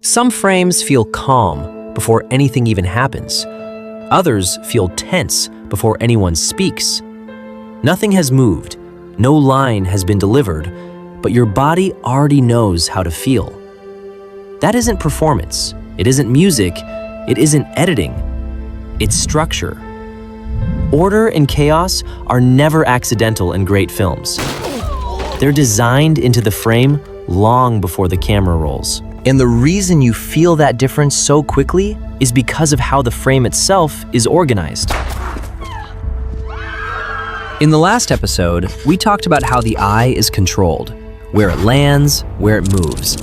Some frames feel calm before anything even happens. Others feel tense before anyone speaks. Nothing has moved, no line has been delivered, but your body already knows how to feel. That isn't performance, it isn't music, it isn't editing, it's structure. Order and chaos are never accidental in great films. They're designed into the frame long before the camera rolls. And the reason you feel that difference so quickly is because of how the frame itself is organized. In the last episode, we talked about how the eye is controlled, where it lands, where it moves.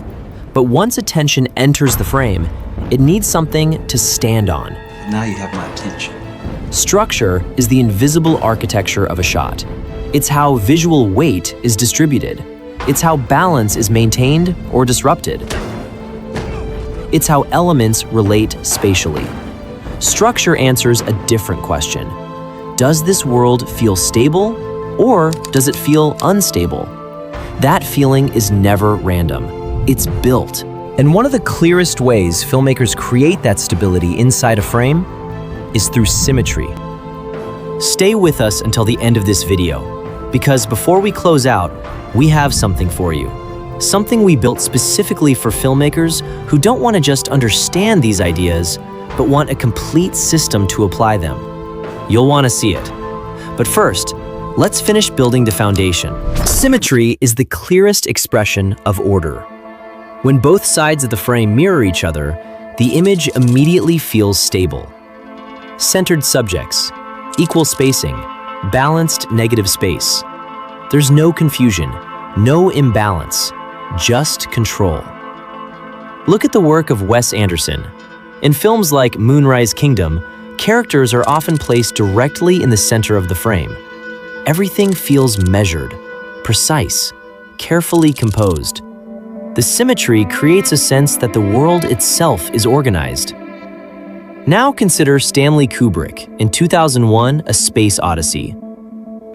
But once attention enters the frame, it needs something to stand on. Now you have my attention. Structure is the invisible architecture of a shot. It's how visual weight is distributed. It's how balance is maintained or disrupted. It's how elements relate spatially. Structure answers a different question. Does this world feel stable, or does it feel unstable? That feeling is never random. It's built. And one of the clearest ways filmmakers create that stability inside a frame is through symmetry. Stay with us until the end of this video, because before we close out, we have something for you. Something we built specifically for filmmakers who don't want to just understand these ideas, but want a complete system to apply them. You'll want to see it. But first, let's finish building the foundation. Symmetry is the clearest expression of order. When both sides of the frame mirror each other, the image immediately feels stable. Centered subjects, equal spacing, balanced negative space. There's no confusion, no imbalance, just control. Look at the work of Wes Anderson. In films like Moonrise Kingdom, characters are often placed directly in the center of the frame. Everything feels measured, precise, carefully composed. The symmetry creates a sense that the world itself is organized. Now consider Stanley Kubrick in 2001: A Space Odyssey.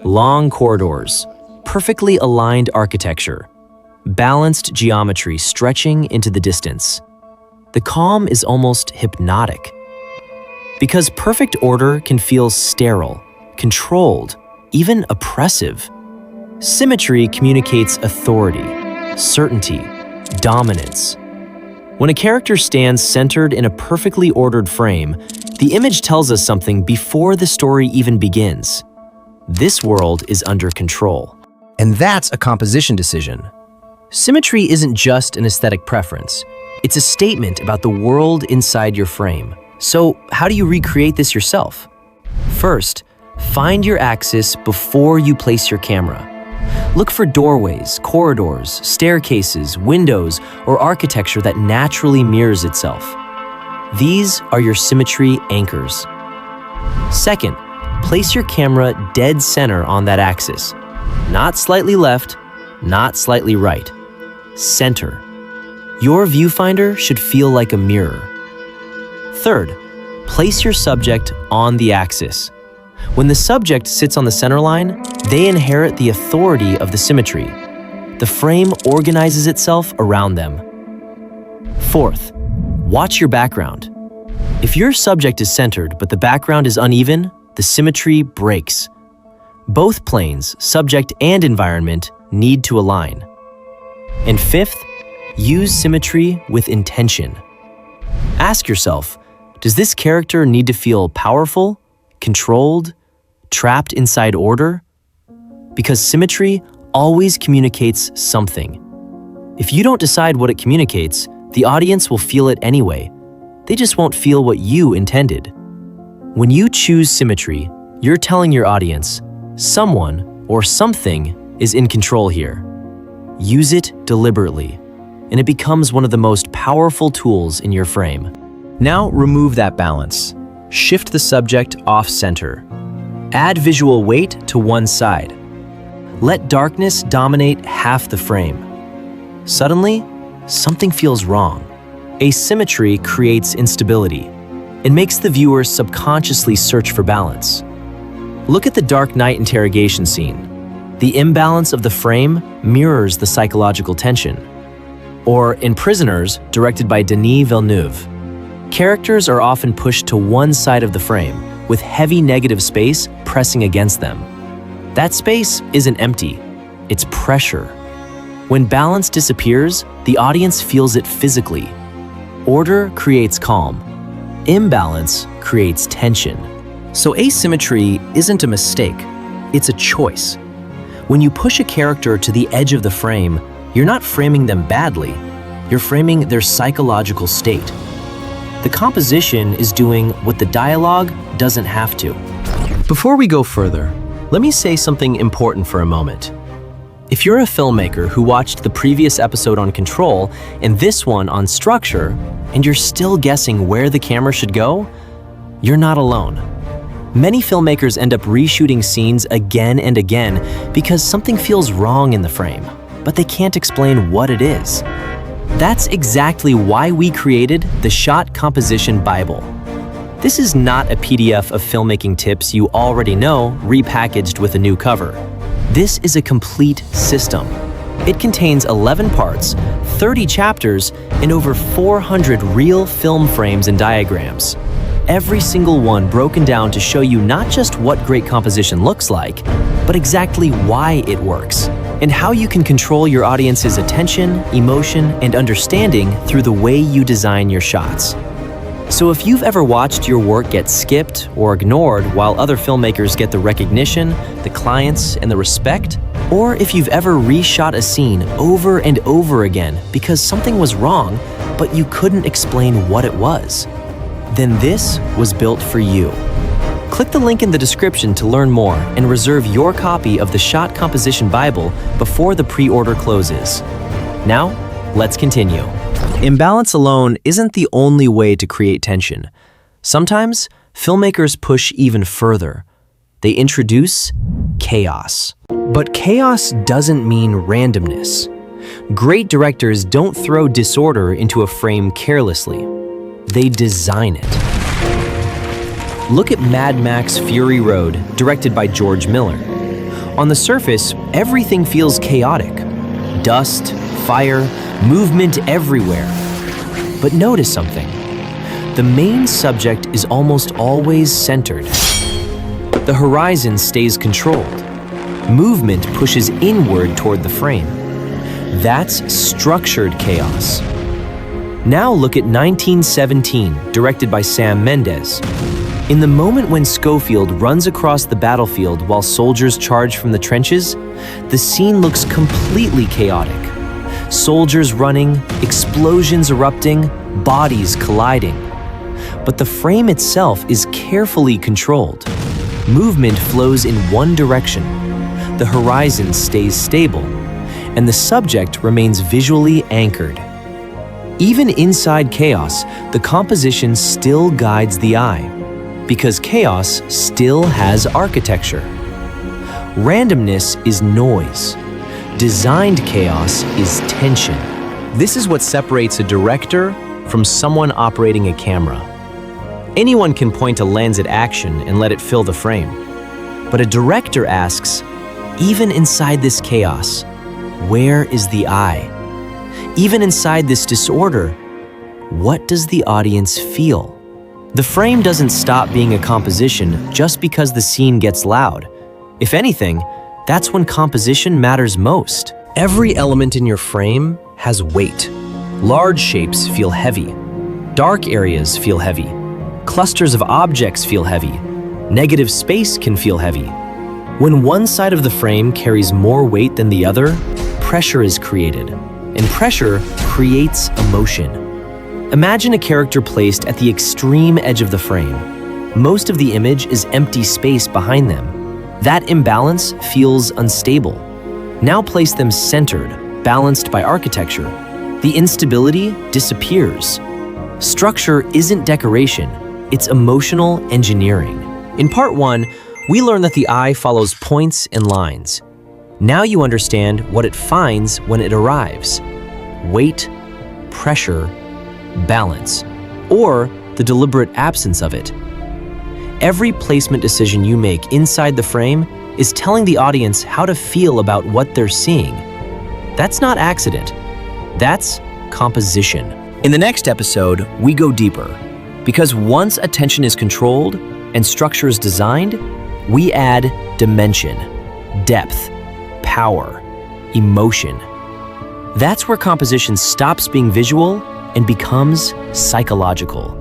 Long corridors, perfectly aligned architecture, balanced geometry stretching into the distance. The calm is almost hypnotic. Because perfect order can feel sterile, controlled, even oppressive. Symmetry communicates authority, certainty, dominance. When a character stands centered in a perfectly ordered frame, the image tells us something before the story even begins. This world is under control. And that's a composition decision. Symmetry isn't just an aesthetic preference. It's a statement about the world inside your frame. So, how do you recreate this yourself? First, find your axis before you place your camera. Look for doorways, corridors, staircases, windows, or architecture that naturally mirrors itself. These are your symmetry anchors. Second, place your camera dead center on that axis. Not slightly left, not slightly right. Center. Your viewfinder should feel like a mirror. Third, place your subject on the axis. When the subject sits on the center line, they inherit the authority of the symmetry. The frame organizes itself around them. Fourth, watch your background. If your subject is centered but the background is uneven, the symmetry breaks. Both planes, subject and environment, need to align. And fifth, use symmetry with intention. Ask yourself, does this character need to feel powerful, controlled, trapped inside order? Because symmetry always communicates something. If you don't decide what it communicates, the audience will feel it anyway. They just won't feel what you intended. When you choose symmetry, you're telling your audience, someone or something is in control here. Use it deliberately, and it becomes one of the most powerful tools in your frame. Now remove that balance. Shift the subject off-center. Add visual weight to one side. Let darkness dominate half the frame. Suddenly, something feels wrong. Asymmetry creates instability. It makes the viewer subconsciously search for balance. Look at the Dark Knight interrogation scene. The imbalance of the frame mirrors the psychological tension. Or in Prisoners, directed by Denis Villeneuve, characters are often pushed to one side of the frame, with heavy negative space pressing against them. That space isn't empty, it's pressure. When balance disappears, the audience feels it physically. Order creates calm. Imbalance creates tension. So asymmetry isn't a mistake, it's a choice. When you push a character to the edge of the frame, you're not framing them badly, you're framing their psychological state. The composition is doing what the dialogue doesn't have to. Before we go further, let me say something important for a moment. If you're a filmmaker who watched the previous episode on control and this one on structure, and you're still guessing where the camera should go, you're not alone. Many filmmakers end up reshooting scenes again and again because something feels wrong in the frame, but they can't explain what it is. That's exactly why we created the Shot Composition Bible. This is not a PDF of filmmaking tips you already know, repackaged with a new cover. This is a complete system. It contains 11 parts, 30 chapters, and over 400 real film frames and diagrams. Every single one broken down to show you not just what great composition looks like, but exactly why it works, and how you can control your audience's attention, emotion, and understanding through the way you design your shots. So if you've ever watched your work get skipped or ignored while other filmmakers get the recognition, the clients, and the respect, or if you've ever reshot a scene over and over again because something was wrong, but you couldn't explain what it was, then this was built for you. Click the link in the description to learn more and reserve your copy of the Shot Composition Bible before the pre-order closes. Now, let's continue. Imbalance alone isn't the only way to create tension. Sometimes, filmmakers push even further. They introduce chaos. But chaos doesn't mean randomness. Great directors don't throw disorder into a frame carelessly. They design it. Look at Mad Max Fury Road, directed by George Miller. On the surface, everything feels chaotic. Dust, fire, movement everywhere. But notice something. The main subject is almost always centered. The horizon stays controlled. Movement pushes inward toward the frame. That's structured chaos. Now look at 1917, directed by Sam Mendes. In the moment when Schofield runs across the battlefield while soldiers charge from the trenches, the scene looks completely chaotic. Soldiers running, explosions erupting, bodies colliding. But the frame itself is carefully controlled. Movement flows in one direction. The horizon stays stable, and the subject remains visually anchored. Even inside chaos, the composition still guides the eye, because chaos still has architecture. Randomness is noise. Designed chaos is tension. This is what separates a director from someone operating a camera. Anyone can point a lens at action and let it fill the frame. But a director asks, even inside this chaos, where is the eye? Even inside this disorder, what does the audience feel? The frame doesn't stop being a composition just because the scene gets loud. If anything, that's when composition matters most. Every element in your frame has weight. Large shapes feel heavy. Dark areas feel heavy. Clusters of objects feel heavy. Negative space can feel heavy. When one side of the frame carries more weight than the other, pressure is created. And pressure creates emotion. Imagine a character placed at the extreme edge of the frame. Most of the image is empty space behind them. That imbalance feels unstable. Now place them centered, balanced by architecture. The instability disappears. Structure isn't decoration, it's emotional engineering. In part 1, we learned that the eye follows points and lines. Now you understand what it finds when it arrives. Weight, pressure, balance, or the deliberate absence of it. Every placement decision you make inside the frame is telling the audience how to feel about what they're seeing. That's not accident. That's composition. In the next episode, we go deeper. Because once attention is controlled and structure is designed, we add dimension, depth, power, emotion. That's where composition stops being visual and becomes psychological.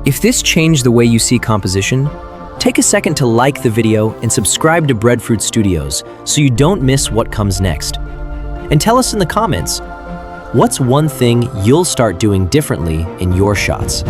If this changed the way you see composition, take a second to like the video and subscribe to Breadfruit Studios so you don't miss what comes next. And tell us in the comments, what's one thing you'll start doing differently in your shots?